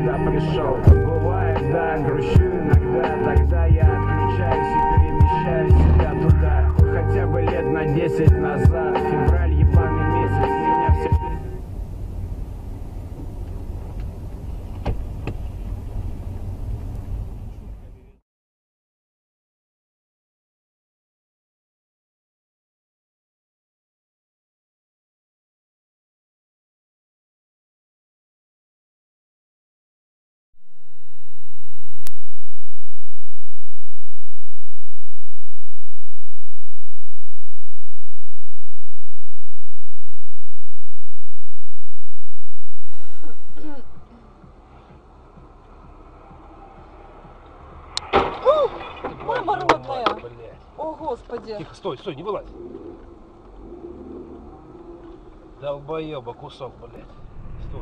когда пришел. Бывает, да, грущу иногда, тогда я отключаюсь и перемещаю себя туда. Хотя бы лет на 10 назад, февраль, ебаный месяц, меня все... Мама родная! О, Господи! Тихо, стой, стой, не вылазь. Долбоеба кусок, блядь. Стой.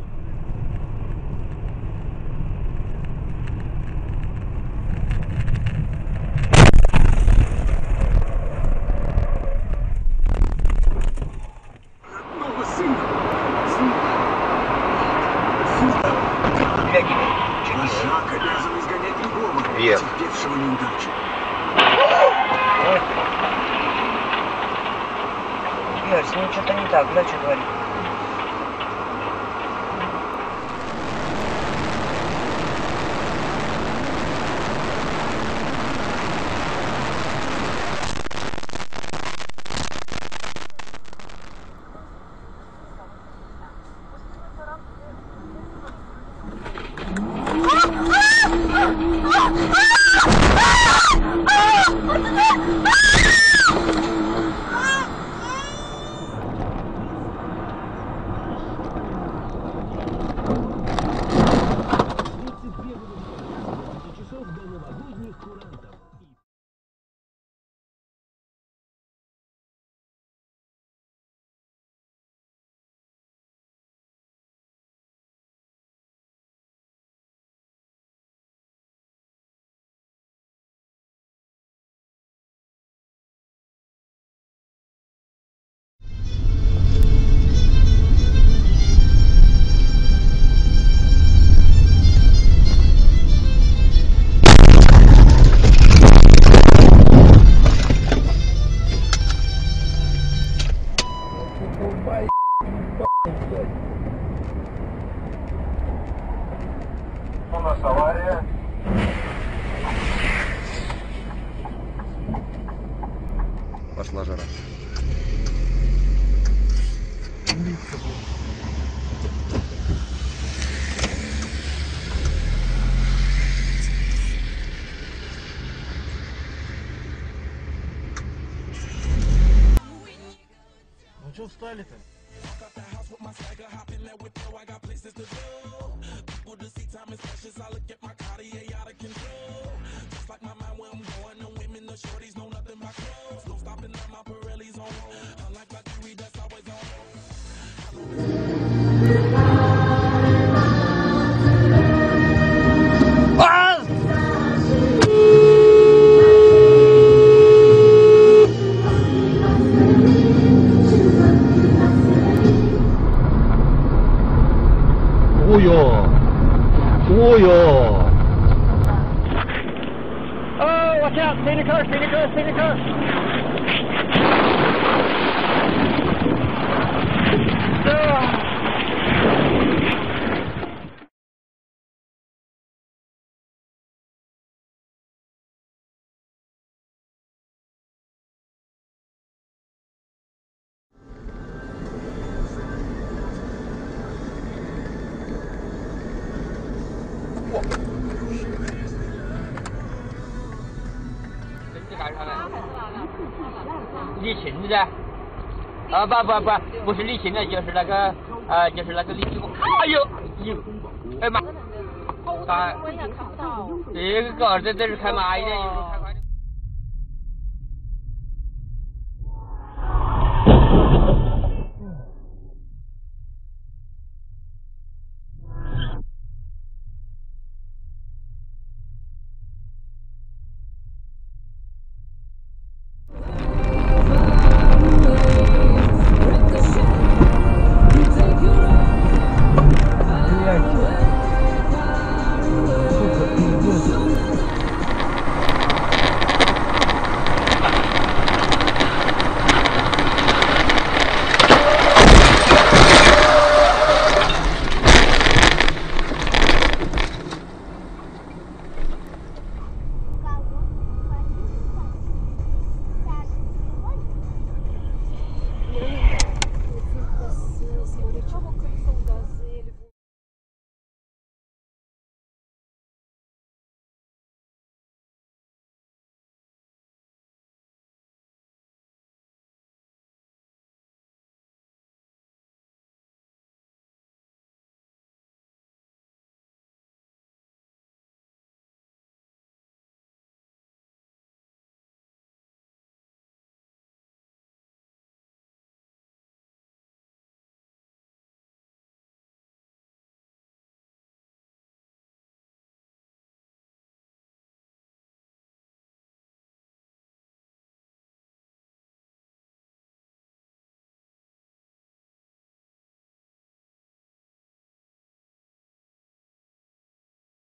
Родного сына! Вожак обязан изгонять любого, терпевшего неудачу. Игорь, с ним что-то не так, да, что говорит? У нас авария. Пошла жара. Ну что встали-то? Ой-ой! Oh, watch out! See the car! See the car! See the car!立勤的，不是立勤的，就是那个立勤。哎呦，哎呀妈！这个这是开蚂蚁的。